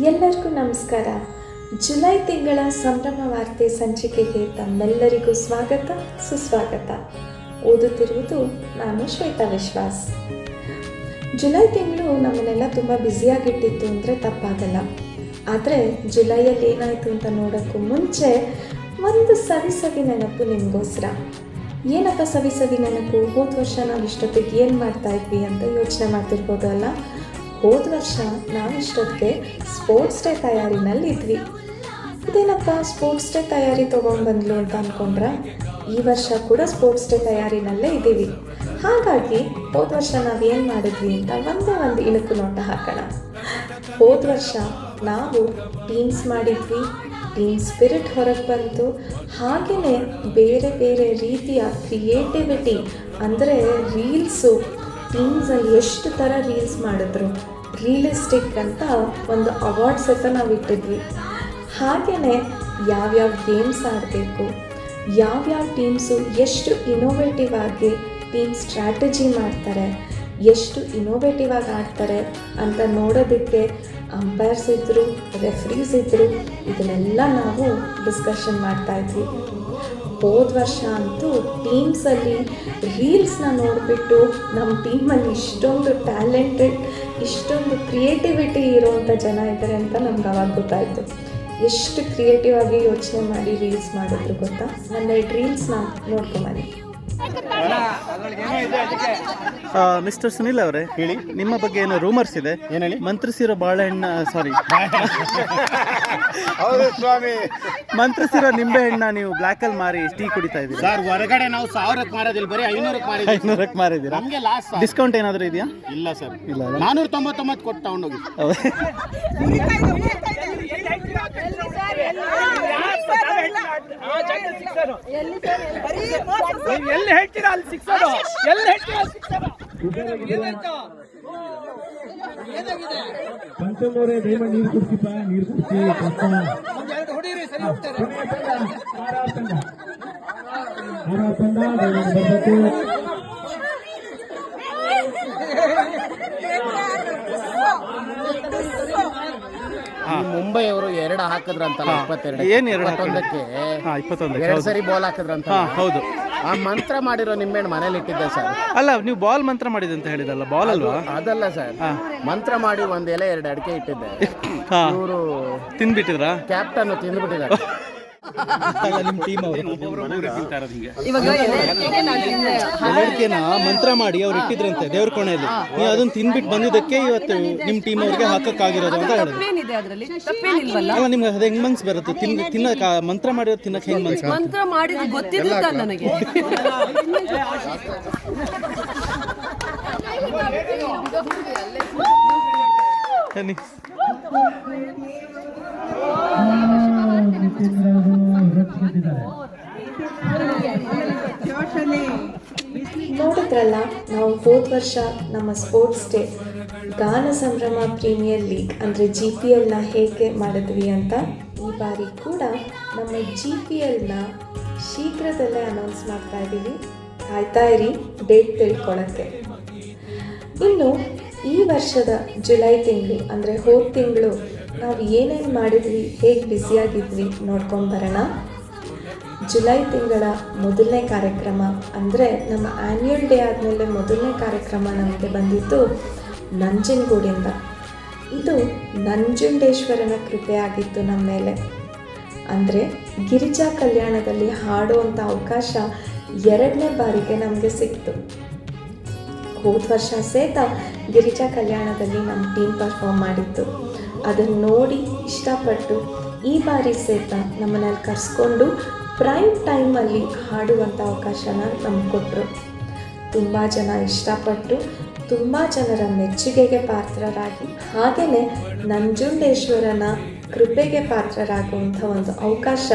ಎಲ್ಲರಿಗೂ ನಮಸ್ಕಾರ. ಜುಲೈ ತಿಂಗಳ ಸಂಭ್ರಮ ವಾರ್ತೆ ಸಂಚಿಕೆಗೆ ತಮ್ಮೆಲ್ಲರಿಗೂ ಸ್ವಾಗತ ಸುಸ್ವಾಗತ. ಓದುತ್ತಿರುವುದು ನಾನು ಶ್ವೇತಾ ವಿಶ್ವಾಸ್. ಜುಲೈ ತಿಂಗಳು ನಮ್ಮನ್ನೆಲ್ಲ ತುಂಬ ಬ್ಯುಸಿಯಾಗಿಟ್ಟಿತ್ತು ಅಂದರೆ ತಪ್ಪಾಗಲ್ಲ. ಆದರೆ ಜುಲೈಯಲ್ಲಿ ಏನಾಯಿತು ಅಂತ ನೋಡೋಕ್ಕೂ ಮುಂಚೆ ಒಂದು ಸವಿ ನೆನಪು ನಿಮಗೋಸ್ಕರ. ಏನಪ್ಪ ಸವಿ ನೆನಪು? ಹೋದ ವರ್ಷ ನಾವು ಇಷ್ಟೊತ್ತಿಗೆ ಏನು ಮಾಡ್ತಾಯಿದ್ವಿ ಅಂತ ಯೋಚನೆ ಮಾಡ್ತಿರ್ಬೋದು ಅಲ್ಲ. ಹೋದ ವರ್ಷ ನಾವಿಷ್ಟೊತ್ತಿಗೆ ಸ್ಪೋರ್ಟ್ಸ್ ಡೇ ತಯಾರಿನಲ್ಲಿ ಇದ್ವಿ. ಇದೇನಪ್ಪ ಸ್ಪೋರ್ಟ್ಸ್ ಡೇ ತಯಾರಿ ತೊಗೊಂಡ್ಬಂದ್ಲು ಅಂತ ಅಂದ್ಕೊಂಡ್ರೆ, ಈ ವರ್ಷ ಕೂಡ ಸ್ಪೋರ್ಟ್ಸ್ ಡೇ ತಯಾರಿನಲ್ಲೇ ಇದ್ದೀವಿ. ಹಾಗಾಗಿ ಹೋದ ವರ್ಷ ನಾವೇನು ಮಾಡಿದ್ವಿ ಅಂತ ಒಂದು ಇಣುಕು ನೋಟ ಹಾಕೋಣ. ಹೋದ ವರ್ಷ ನಾವು ಟೀಮ್ಸ್ ಮಾಡಿದ್ವಿ, ಟೀಮ್ ಸ್ಪಿರಿಟ್ ಹೊರಗೆ ಬಂತು. ಹಾಗೆಯೇ ಬೇರೆ ಬೇರೆ ರೀತಿಯ ಕ್ರಿಯೇಟಿವಿಟಿ ಅಂದರೆ ರೀಲ್ಸು, ಟೀಮ್ಸಲ್ಲಿ ಎಷ್ಟು ಥರ ರೀಲ್ಸ್ ಮಾಡಿದ್ರು, ರಿಯಲಿಸ್ಟಿಕ್ ಅಂತ ಒಂದು ಅವಾರ್ಡ್ಸ್ ಅಂತ ನಾವು ಇಟ್ಟಿದ್ವಿ. ಹಾಗೆಯೇ ಯಾವ್ಯಾವ ಗೇಮ್ಸ್ ಆಡಬೇಕು, ಯಾವ್ಯಾವ ಟೀಮ್ಸು ಎಷ್ಟು ಇನೋವೇಟಿವ್ ಆಗಿ ಟೀಮ್ ಸ್ಟ್ರಾಟಜಿ ಮಾಡ್ತಾರೆ, ಎಷ್ಟು ಇನೋವೇಟಿವ್ ಆಗಿ ಆಡ್ತಾರೆ ಅಂತ ನೋಡೋದಕ್ಕೆ ಅಂಪೈರ್ಸ್ ಇದ್ದರು, ರೆಫ್ರೀಸ್ ಇದ್ದರು. ಇದನ್ನೆಲ್ಲ ನಾವು ಡಿಸ್ಕಷನ್ ಮಾಡ್ತಾಯಿದ್ವಿ. ಹೋದ ವರ್ಷ ಅಂತೂ ಟೀಮ್ಸಲ್ಲಿ ರೀಲ್ಸ್ನ ನೋಡಿಬಿಟ್ಟು ನಮ್ಮ ಟೀಮಲ್ಲಿ ಇಷ್ಟೊಂದು ಟ್ಯಾಲೆಂಟೆಡ್, ಇಷ್ಟೊಂದು ಕ್ರಿಯೇಟಿವಿಟಿ ಇರೋವಂಥ ಜನ ಇದ್ದಾರೆ ಅಂತ ನಮ್ಗೆ ಅವಾಗ ಗೊತ್ತಾಯಿತು. ಎಷ್ಟು ಕ್ರಿಯೇಟಿವ್ ಆಗಿ ಯೋಚನೆ ಮಾಡಿ ರೀಲ್ಸ್ ಮಾಡಿದ್ರು ಗೊತ್ತಾ? ನನ್ನ ರೀಲ್ಸ್ನ ನೋಡ್ಕೊಂಬನ್ನಿ. ಮಿಸ್ಟರ್ ಸುನಿಲ್ ಅವರೇ, ಹೇಳಿ. ನಿಮ್ಮ ಬಗ್ಗೆ ಏನೋ ರೂಮರ್ಸ್ ಇದೆ. ಏನು ಹೇಳಿ? ಮಂತ್ರಿಸಿರೋ ಬಾಳೆಹಣ್ಣ, ಸಾರಿ ಹೌದು ಸ್ವಾಮಿ, ಮಂತ್ರಿಸಿರೋ ನಿಂಬೆಹಣ್ಣ ನೀವು ಬ್ಲ್ಯಾಕಲ್ಲಿ ಮಾರಿ ಟೀ ಕುಡಿತಾ ಇದ್ದೀರಿ ಸರ್. ಹೊರಗಡೆ ನಾವು 1000ಕ್ಕೆ ಮಾರೋದಿಲ್ಲ, ಬರೀ 500ಕ್ಕೆ ಮಾರಿದ್ದೀವಿ. 500ಕ್ಕೆ ಮಾರಿದ್ದೀರಾ? ನಮಗೆ ಲಾಸ್. ಡಿಸ್ಕೌಂಟ್ ಏನಾದರೂ ಇದೆಯಾ? ಇಲ್ಲ ಸರ್, ಇಲ್ಲ. 499 ಕೊಟ್ಟು ತಗೊಂಡೋಗಿ. ಎಲ್ಲಿ ಹೇಳ್ತೀರಾ ಅಲ್ಲಿ ಸಿಕ್ಸೋದು, ಎಲ್ಲಿ ಹೇಳ್ತೀರಾ ಸಿಕ್ಸೋದು. ಪಂಚಮೂರೇ ದಯಮಾಡಿ ನೀರು ಕುಡಿಸಿಪ್ಪ, ನೀರು ಕುಡಿಸಿ. ಬರಬೇಕು. ಮುಂಬೈ ಅವರು 2 ಹಾಕಿದ್ರಂತ, 22 ಏನು 21ಕ್ಕೆ 21 2 ಸರಿ ಬಾಲ್ ಹಾಕಿದ್ರಂತ. ಹೌದು. ಆ ಮಂತ್ರ ಮಾಡಿರೋ ನಿಂಬೆಹಣ್ಣು ಮನೇಲಿ ಇಟ್ಟಿದ್ದೆ ಸರ್. ಅಲ್ಲ, ನೀವು ಬಾಲ್ ಮಂತ್ರ ಮಾಡಿದೆ ಅಂತ ಹೇಳಿದಲ್ಲ, ಬಾಲ್ ಅಲ್ವಾ? ಅದಲ್ಲ ಸರ್, ಮಂತ್ರ ಮಾಡಿ 1 ಎಲೆ 2 ಅಡಿಕೆ ಇಟ್ಟಿದ್ದೆ. ಇವರು ತಿಂದ್ಬಿಟ್ಟಿದ್ರಾ? ಕ್ಯಾಪ್ಟನ್ ತಿಂದ್ಬಿಟ್ಟಿದ್ದಾರೆ. ನಿಮ್ಮ ಟೀಮ್ ಅಡಿಕೆನ ಮಂತ್ರ ಮಾಡಿ ಅವ್ರು ಇಟ್ಟಿದ್ರಂತೆ ದೇವ್ರ ಕೋಣೆಯಲ್ಲಿ. ನೀವು ಅದನ್ನ ತಿನ್ಬಿಟ್ಟು ಬಂದಿದ್ದಕ್ಕೆ ಇವತ್ತು ನಿಮ್ಮ ಟೀಮ್ ಅವ್ರಿಗೆ ಹಾಕಕ್ಕಾಗಿರೋದು ಅಂತ ಹೇಳಿದ್ರು. ಅಲ್ಲ, ನಿಮ್ಗೆ ಅದು ಹೆಂಗ್ ಮನ್ಸ್ ಬರುತ್ತೆ? ತಿನ್ನಕ ಮಂತ್ರ ಮಾಡಿರೋದು ತಿನ್ನಕ್ಕೆ ಹೆಂಗ್ ಮನ್ಸ್? ಮಂತ್ರ ಮಾಡಿದ್ದು ಗೊತ್ತಿಲ್ಲ ನನಗೆ. ನೋಡಿದ್ರಲ್ಲ, ನಾವು ಹೋದ ವರ್ಷ ನಮ್ಮ ಸ್ಪೋರ್ಟ್ಸ್ ಡೇ ಗಾನ ಸಂಭ್ರಮ ಪ್ರೀಮಿಯರ್ ಲೀಗ್ ಅಂದರೆ GPLನ ಹೇಗೆ ಮಾಡಿದ್ವಿ ಅಂತ. ಈ ಬಾರಿ ಕೂಡ ನಮ್ಮ GPLನ ಶೀಘ್ರದಲ್ಲೇ ಅನೌನ್ಸ್ ಮಾಡ್ತಾ ಇದ್ದೀವಿ. ಕಾಯ್ತಾ ಇರಿ ಡೇಟ್ ತಿಳ್ಕೊಳ್ಳೋಕ್ಕೆ. ಇನ್ನು ಈ ವರ್ಷದ ಜುಲೈ ತಿಂಗಳು ಅಂದರೆ ಹೋದ ತಿಂಗಳು ನಾವು ಏನೇನು ಮಾಡಿದ್ವಿ, ಹೇಗೆ ಬ್ಯುಸಿಯಾಗಿದ್ವಿ ನೋಡ್ಕೊಂಡು ಬರೋಣ. ಜುಲೈ ತಿಂಗಳ ಮೊದಲನೇ ಕಾರ್ಯಕ್ರಮ ಅಂದರೆ ನಮ್ಮ ಆ್ಯನ್ಯುಯಲ್ ಡೇ ಆದಮೇಲೆ ಮೊದಲನೇ ಕಾರ್ಯಕ್ರಮ ನಮಗೆ ಬಂದಿದ್ದು ನಂಜನಗೂಡಿಂದ. ಇದು ನಂಜುಂಡೇಶ್ವರನ ಕೃಪೆ ಆಗಿತ್ತು ನಮ್ಮ ಮೇಲೆ. ಅಂದರೆ ಗಿರಿಜಾ ಕಲ್ಯಾಣದಲ್ಲಿ ಹಾಡುವಂಥ ಅವಕಾಶ 2ನೇ ಬಾರಿಗೆ ನಮಗೆ ಸಿಕ್ತು. ಹೋದ ವರ್ಷ ಸೇತ ಗಿರಿಜಾ ಕಲ್ಯಾಣದಲ್ಲಿ ನಮ್ಮ ಟೀಮ್ ಪರ್ಫಾರ್ಮ್ ಮಾಡಿತ್ತು. ಅದನ್ನು ನೋಡಿ ಇಷ್ಟಪಟ್ಟು ಈ ಬಾರಿ ಸೇತ ನಮ್ಮನ್ನಲ್ಲಿ ಕರೆಸ್ಕೊಂಡು ಪ್ರೈಮ್ ಟೈಮಲ್ಲಿ ಹಾಡುವಂಥ ಅವಕಾಶನ ನಮ್ಗೆ ಕೊಟ್ಟರು. ತುಂಬ ಜನ ಇಷ್ಟಪಟ್ಟು, ತುಂಬ ಜನರ ಮೆಚ್ಚುಗೆಗೆ ಪಾತ್ರರಾಗಿ, ಹಾಗೆಯೇ ನಂಜುಂಡೇಶ್ವರನ ಕೃಪೆಗೆ ಪಾತ್ರರಾಗುವಂಥ ಒಂದು ಅವಕಾಶ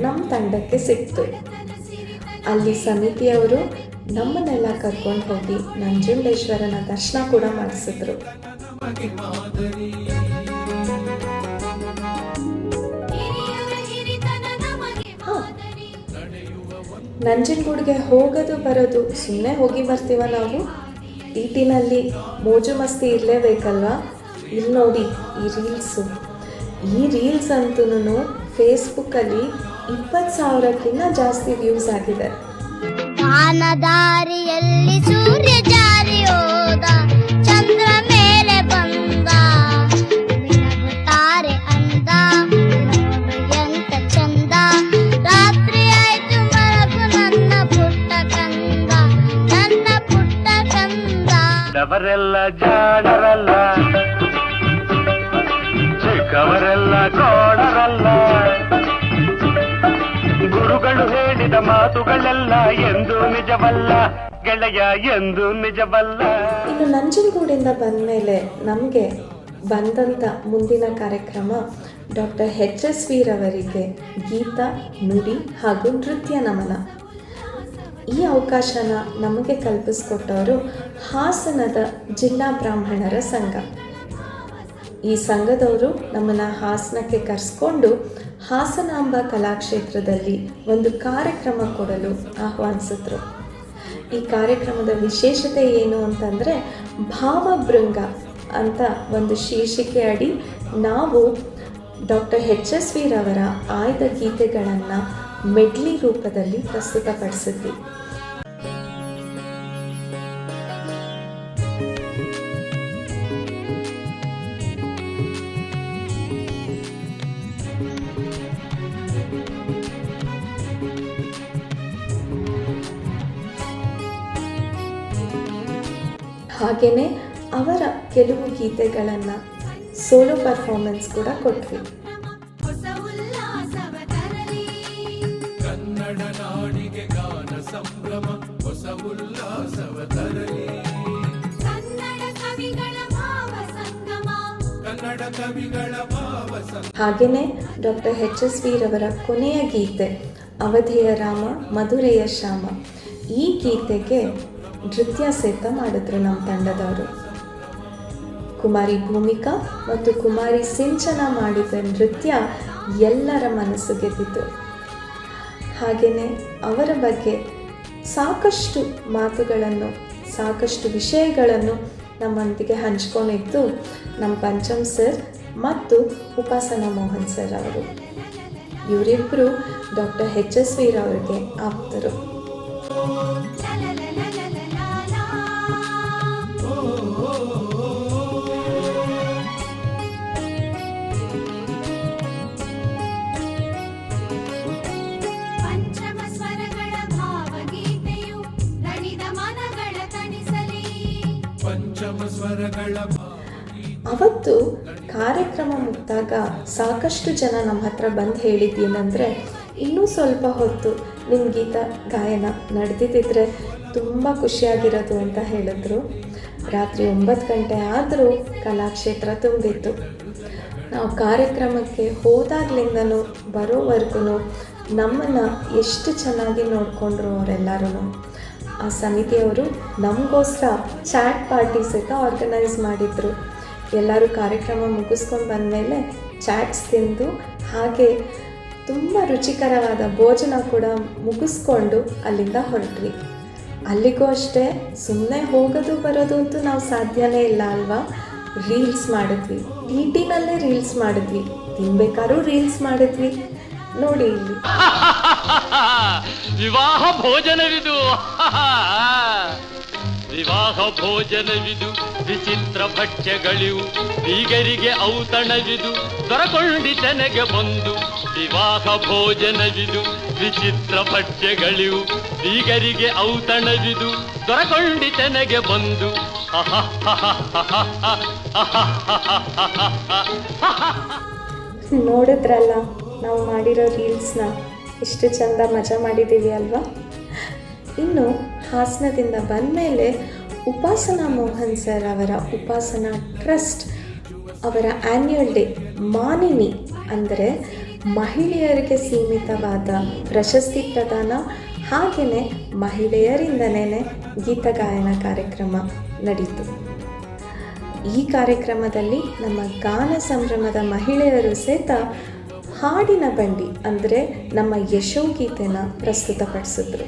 ನಮ್ಮ ತಂಡಕ್ಕೆ ಸಿಕ್ತು. ಅಲ್ಲಿ ಸಮಿತಿಯವರು ನಮ್ಮನ್ನೆಲ್ಲ ಕರ್ಕೊಂಡು ಹೋಗಿ ನಂಜುಂಡೇಶ್ವರನ ದರ್ಶನ ಕೂಡ ಮಾಡಿಸಿದ್ರು. ನಂಜನಗೂಡಿಗೆ ಹೋಗೋದು ಬರೋದು ಸುಮ್ಮನೆ ಹೋಗಿ ಬರ್ತೀವ ನಾವು? TTನಲ್ಲಿ ಮೋಜು ಮಸ್ತಿ ಇರಲೇಬೇಕಲ್ವಾ? ಇಲ್ಲಿ ನೋಡಿ, ಈ ರೀಲ್ಸು ಈ ರೀಲ್ಸ್ ಅಂತೂ ಫೇಸ್ಬುಕ್ಕಲ್ಲಿ 20,000ಕ್ಕಿಂತ ಜಾಸ್ತಿ ವ್ಯೂಸ್ ಆಗಿದೆ. ವಾನದಾರಿಯಲ್ಲಿ ಸೂರ್ಯ ಜಾರಿ ಹೋದ, ಚಂದ್ರ ಮೇಲೆ ಬಂದ, ತಾರೆ ಅಂದ, ಎಂತ ಚಂದ, ರಾತ್ರಿ ಆಯ್ತು ಮರಗು ನನ್ನ ಪುಟ್ಟ ಕಂದ, ನನ್ನ ಪುಟ್ಟ ಕಂದ. ಅವರೆಲ್ಲ ಜಾಣರಲ್ಲ, ಚಿಕ್ಕವರೆಲ್ಲ ಕೋಣರಲ್ಲ, ಗುರುಗಳು ಹೇಳಿದ ಮಾತುಗಳೆಲ್ಲ ಎಂದು ನಿಜವಲ್ಲ ಗೆಳೆಯ, ಎಂದು ನಿಜವಲ್ಲ. ಇನ್ನು ನಂಜನಗೂಡಿಂದ ಬಂದ ಮೇಲೆ ನಮಗೆ ಬಂದಂಥ ಮುಂದಿನ ಕಾರ್ಯಕ್ರಮ ಡಾಕ್ಟರ್ HSV ರವರಿಗೆ ಗೀತ, ನುಡಿ ಹಾಗೂ ನೃತ್ಯ ನಮನ. ಈ ಅವಕಾಶನ ನಮಗೆ ಕಲ್ಪಿಸ್ಕೊಟ್ಟವರು ಹಾಸನದ ಜಿಲ್ಲಾ ಬ್ರಾಹ್ಮಣರ ಸಂಘ. ಈ ಸಂಘದವರು ನಮ್ಮನ್ನು ಹಾಸನಕ್ಕೆ ಕರೆಸ್ಕೊಂಡು ಹಾಸನಾಂಬ ಕಲಾಕ್ಷೇತ್ರದಲ್ಲಿ ಒಂದು ಕಾರ್ಯಕ್ರಮ ಕೊಡಲು ಆಹ್ವಾನಿಸಿದ್ರು. ಈ ಕಾರ್ಯಕ್ರಮದ ವಿಶೇಷತೆ ಏನು ಅಂತಂದರೆ ಭಾವಭೃಂಗ ಅಂತ ಒಂದು ಶೀರ್ಷಿಕೆ ಅಡಿ ನಾವು ಡಾಕ್ಟರ್ HSV ರವರ ಆಯ್ದ ಗೀತೆಗಳನ್ನು ಮೆಡ್ಲಿ ರೂಪದಲ್ಲಿ ಪ್ರಸ್ತುತಪಡಿಸಿದ್ವಿ. ಹಾಗೆಯೇ ಅವರ ಕೆಲವು ಗೀತೆಗಳನ್ನು ಸೋಲೋ ಪರ್ಫಾರ್ಮೆನ್ಸ್ ಕೂಡ ಕೊಟ್ವಿ. ಕನ್ನಡ ನಾಡಿಗೆ ಗಾನ ಸಂಭ್ರಮ, ಹೊಸ ಉಲ್ಲಾಸವ ತರಲಿ. ಕನ್ನಡ ಕವಿಗಳ ಭಾವ ಸಂಗಮ, ಕನ್ನಡ ಕವಿಗಳ ಭಾವ ಸಂಗಮ. ಹಾಗೆಯೇ ಡಾಕ್ಟರ್ HSV ರವರ ಕೊನೆಯ ಗೀತೆ ಅವಧೇಯ ರಾಮ ಮಧುರೆಯ ಶ್ಯಾಮ. ಈ ಗೀತೆಗೆ ನೃತ್ಯ ಸೇತ ಮಾಡಿದ್ರು ನಮ್ಮ ತಂಡದವರು. ಕುಮಾರಿ ಭೂಮಿಕಾ ಮತ್ತು ಕುಮಾರಿ ಸಿಂಚನ ಮಾಡಿದ ನೃತ್ಯ ಎಲ್ಲರ ಮನಸ್ಸು ಗೆದ್ದಿತು. ಹಾಗೆಯೇ ಅವರ ಬಗ್ಗೆ ಸಾಕಷ್ಟು ಮಾತುಗಳನ್ನು, ಸಾಕಷ್ಟು ವಿಷಯಗಳನ್ನು ನಮ್ಮೊಂದಿಗೆ ಹಂಚ್ಕೊಂಡಿದ್ದು ನಮ್ಮ ಪಂಚಮ್ ಸರ್ ಮತ್ತು ಉಪಾಸನಾ ಮೋಹನ್ ಸರ್ ಅವರು. ಇವರಿಬ್ಬರು ಡಾಕ್ಟರ್ HSV ರವರಿಗೆ ಆಪ್ತರು. ಅವತ್ತು ಕಾರ್ಯಕ್ರಮ ಮುಗಿದಾಗ ಸಾಕಷ್ಟು ಜನ ನಮ್ಮ ಹತ್ರ ಬಂದು ಹೇಳಿದ್ದೇನೆಂದರೆ, ಇನ್ನೂ ಸ್ವಲ್ಪ ಹೊತ್ತು ನಿಮ್ಮ ಗೀತ ಗಾಯನ ನಡೆದಿದ್ದರೆ ತುಂಬ ಖುಷಿಯಾಗಿರೋದು ಅಂತ ಹೇಳಿದ್ರು. ರಾತ್ರಿ 9 ಗಂಟೆ ಆದರೂ ಕಲಾಕ್ಷೇತ್ರ ತುಂಬಿತ್ತು. ನಾವು ಕಾರ್ಯಕ್ರಮಕ್ಕೆ ಹೋದಾಗ್ಲಿಂದನೂ ಬರೋವರೆಗೂ ನಮ್ಮನ್ನು ಎಷ್ಟು ಚೆನ್ನಾಗಿ ನೋಡಿಕೊಂಡ್ರು ಅವರೆಲ್ಲರೂ. ಆ ಸಮಿತಿಯವರು ನಮಗೋಸ್ಕರ ಚಾಟ್ ಪಾರ್ಟಿ ಸಹಿತ ಆರ್ಗನೈಸ್ ಮಾಡಿದರು. ಎಲ್ಲರೂ ಕಾರ್ಯಕ್ರಮ ಮುಗಿಸ್ಕೊಂಡು ಬಂದಮೇಲೆ ಚಾಟ್ಸ್ ತಿಂದು ಹಾಗೆ ತುಂಬ ರುಚಿಕರವಾದ ಭೋಜನ ಕೂಡ ಮುಗಿಸ್ಕೊಂಡು ಅಲ್ಲಿಂದ ಹೊರಟ್ವಿ. ಅಲ್ಲಿಗೂ ಅಷ್ಟೇ ಸುಮ್ಮನೆ ಹೋಗೋದು ಬರೋದು ಅಂತೂ ನಾವು ಸಾಧ್ಯನೇ ಇಲ್ಲ ಅಲ್ವಾ. ರೀಲ್ಸ್ ಮಾಡಿದ್ವಿ, TTನಲ್ಲೇ ರೀಲ್ಸ್ ಮಾಡಿದ್ವಿ, ತಿನ್ಬೇಕಾದ್ರೂ ರೀಲ್ಸ್ ಮಾಡಿದ್ವಿ. ನೋಡಿ ಇಲ್ಲಿ ವಿವಾಹ ಭೋಜನವಿದು, ವಿವಾಹ ಭೋಜನವಿದು, ವಿಚಿತ್ರ ಭಕ್ಷ್ಯಗಳಿವು, ಬೀಗರಿಗೆ ಔತಣವಿದು, ದೊರಕೊಂಡಿತನೆಗೆ ಬಂದು. ವಿವಾಹ ಭೋಜನವಿದು, ವಿಚಿತ್ರ ಭಕ್ಷ್ಯಗಳಿವು, ಬೀಗರಿಗೆ ಔತಣವಿದು, ದೊರಕೊಂಡಿತನೆಗೆ ಬಂದು. ನೋಡಿದ್ರಲ್ಲ ನಾವು ಮಾಡಿರೋ ರೀಲ್ಸ್ನ, ಎಷ್ಟು ಚಂದ ಮಜಾ ಮಾಡಿದ್ದೀವಿ ಅಲ್ವಾ. ಇನ್ನು ಹಾಸನದಿಂದ ಬಂದಮೇಲೆ ಉಪಾಸನಾ ಮೋಹನ್ ಸರ್ ಅವರ ಉಪಾಸನಾ ಟ್ರಸ್ಟ್ ಅವರ ಆ್ಯನ್ಯುವಲ್ ಡೇ ಮಾನಿನಿ ಅಂದರೆ ಮಹಿಳೆಯರಿಗೆ ಸೀಮಿತವಾದ ಪ್ರಶಸ್ತಿ ಪ್ರದಾನ, ಹಾಗೆಯೇ ಮಹಿಳೆಯರಿಂದನೇ ಗೀತಗಾಯನ ಕಾರ್ಯಕ್ರಮ ನಡೀತು. ಈ ಕಾರ್ಯಕ್ರಮದಲ್ಲಿ ನಮ್ಮ ಗಾನ ಸಂಭ್ರಮದ ಮಹಿಳೆಯರು ಸಹಿತ ಹಾಡಿನ ಬಂಡಿ ಅಂದರೆ ನಮ್ಮ ಯಶೋಗೀತೆನ ಪ್ರಸ್ತುತಪಡಿಸಿದ್ರು.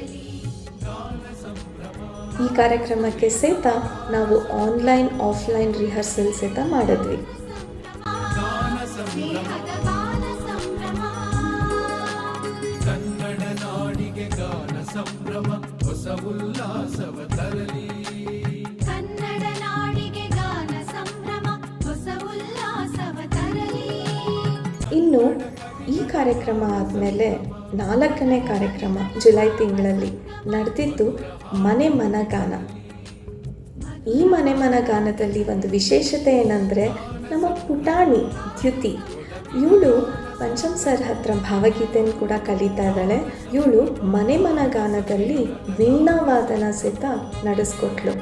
ಈ ಕಾರ್ಯಕ್ರಮಕ್ಕೆ ಸಹಿತ ನಾವು ಆನ್ಲೈನ್ ಆಫ್ಲೈನ್ ರಿಹರ್ಸಲ್ ಸಹಿತ ಮಾಡಿದ್ವಿ. ಸಂಭ್ರಮ ಹೊಸ ಉಲ್ಲಾಸವ ತರಲಿ. ಕನ್ನಡ ನಾಡಿಗೆ ಗಾನ ಸಂಭ್ರಮ ಹೊಸ ಉಲ್ಲಾಸವ ತರಲಿ. ಇನ್ನು ಈ ಕಾರ್ಯಕ್ರಮ ಆದಮೇಲೆ 4ನೇ ಕಾರ್ಯಕ್ರಮ ಜುಲೈ ತಿಂಗಳಲ್ಲಿ ನಡೆದಿದ್ದು ಮನೆ ಮನಗಾನ. ಈ ಮನೆ ಮನಗಾನದಲ್ಲಿ ಒಂದು ವಿಶೇಷತೆ ಏನಂದರೆ, ನಮ್ಮ ಪುಟಾಣಿ ದ್ಯುತಿ ಇವಳು ಪಂಚಮ್ ಸರ್ ಹತ್ರ ಭಾವಗೀತೆಯನ್ನು ಕೂಡ ಕಲಿತಾ ಇದ್ದಾಳೆ. ಇವಳು ಮನೆ ಮನಗಾನದಲ್ಲಿ ವೀಣಾವಾದನ ಸಹಿತ ನಡೆಸ್ಕೊಟ್ಲು.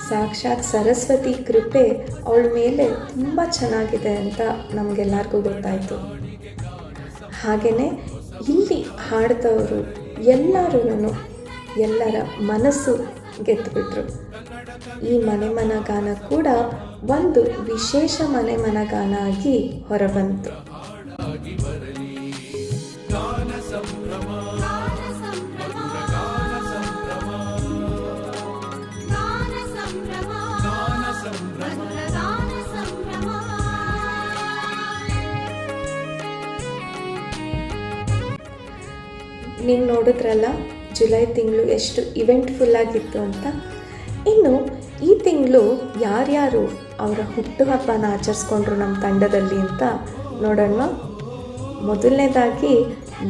ಸಾಕ್ಷಾತ್ ಸರಸ್ವತಿ ಕೃಪೆ ಅವಳ ಮೇಲೆ ತುಂಬ ಚೆನ್ನಾಗಿದೆ ಅಂತ ನಮಗೆಲ್ಲರಿಗೂ ಗೊತ್ತಾಯಿತು. ಹಾಗೆಯೇ ಇಲ್ಲಿ ಹಾಡಿದವರು ಎಲ್ಲರ ಮನಸ್ಸು ಗೆದ್ದುಬಿಟ್ರು. ಈ ಮನೆ ಮನಗಾನ ಕೂಡ ಒಂದು ವಿಶೇಷ ಮನೆ ಮನಗಾನ ಆಗಿ ಹೊರಬಂತು. ನೀವು ನೋಡಿದ್ರಲ್ಲ ಜುಲೈ ತಿಂಗಳು ಎಷ್ಟು ಇವೆಂಟ್ಫುಲ್ ಆಗಿತ್ತು ಅಂತ. ಇನ್ನು ಈ ತಿಂಗಳು ಯಾರ್ಯಾರು ಅವರ ಹುಟ್ಟುಹಬ್ಬನ ಆಚರಿಸ್ಕೊಂಡ್ರು ನಮ್ಮ ತಂಡದಲ್ಲಿ ಅಂತ ನೋಡೋಣ. ಮೊದಲನೇದಾಗಿ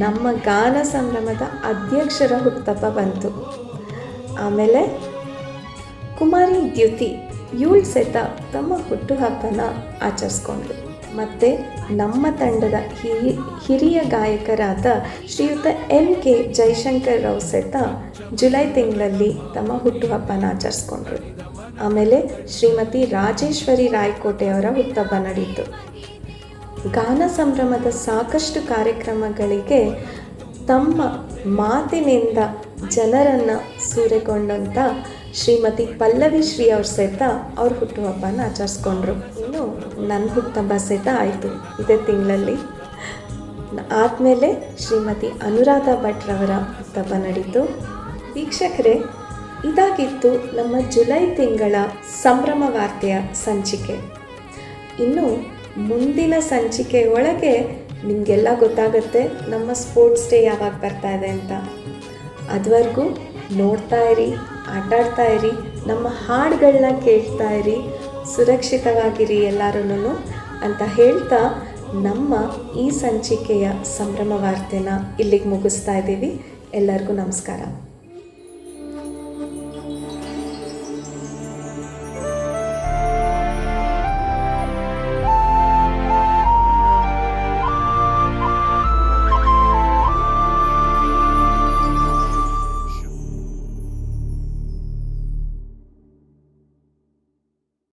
ನಮ್ಮ ಗಾನ ಸಂಭ್ರಮದ ಅಧ್ಯಕ್ಷರ ಹುಟ್ಟುಹಬ್ಬ ಬಂತು. ಆಮೇಲೆ ಕುಮಾರಿ ದ್ಯುತಿ ಇವಳು ಸಹಿತ ತಮ್ಮ ಹುಟ್ಟುಹಬ್ಬನ ಆಚರಿಸ್ಕೊಂಡ್ರು. ಮತ್ತು ನಮ್ಮ ತಂಡದ ಹಿರಿಯ ಗಾಯಕರಾದ ಶ್ರೀಯುತ MK ಜೈಶಂಕರ್ ರಾವ್ ಸಹಿತ ಜುಲೈ ತಿಂಗಳಲ್ಲಿ ತಮ್ಮ ಹುಟ್ಟುಹಬ್ಬನ ಆಚರಿಸ್ಕೊಂಡ್ರು. ಆಮೇಲೆ ಶ್ರೀಮತಿ ರಾಜೇಶ್ವರಿ ರಾಯಕೋಟೆಯವರ ಹುಟ್ಟುಹಬ್ಬ ನಡೆಯಿತು. ಗಾನ ಸಂಭ್ರಮದ ಸಾಕಷ್ಟು ಕಾರ್ಯಕ್ರಮಗಳಿಗೆ ತಮ್ಮ ಮಾತಿನಿಂದ ಜನರನ್ನು ಸೂರೆಗೊಂಡಂಥ ಶ್ರೀಮತಿ ಪಲ್ಲವಿ ಶ್ರೀ ಅವ್ರ ಸಹಿತ ಅವ್ರ ಹುಟ್ಟುಹಬ್ಬನ ಆಚರಿಸ್ಕೊಂಡ್ರು. ಇನ್ನು ನನ್ನ ಹುಟ್ಟುಹಬ್ಬ ಸಹಿತ ಆಯಿತು ಇದೇ ತಿಂಗಳಲ್ಲಿ. ಆದಮೇಲೆ ಶ್ರೀಮತಿ ಅನುರಾಧ ಭಟ್ರವರ ಹುಟ್ಟುಹಬ್ಬ ನಡೀತು. ವೀಕ್ಷಕರೇ, ಇದಾಗಿತ್ತು ನಮ್ಮ ಜುಲೈ ತಿಂಗಳ ಸಂಭ್ರಮ ವಾರ್ತೆಯ ಸಂಚಿಕೆ. ಇನ್ನು ಮುಂದಿನ ಸಂಚಿಕೆಯೊಳಗೆ ನಿಮಗೆಲ್ಲ ಗೊತ್ತಾಗುತ್ತೆ ನಮ್ಮ ಸ್ಪೋರ್ಟ್ಸ್ ಡೇ ಯಾವಾಗ ಬರ್ತಾ ಇದೆ ಅಂತ. ಅದುವರೆಗೂ ನೋಡ್ತಾ ಇರಿ, ಆಟಾಡ್ತಾ ಇರಿ, ನಮ್ಮ ಹಾಡುಗಳನ್ನ ಕೇಳ್ತಾ ಇರಿ, ಸುರಕ್ಷಿತವಾಗಿರಿ ಎಲ್ಲರೂ ಅಂತ ಹೇಳ್ತಾ ನಮ್ಮ ಈ ಸಂಚಿಕೆಯ ಸಂಭ್ರಮ ವಾರ್ತೆನ ಇಲ್ಲಿಗೆ ಮುಗಿಸ್ತಾ ಇದ್ದೀವಿ. ಎಲ್ಲರಿಗೂ ನಮಸ್ಕಾರ.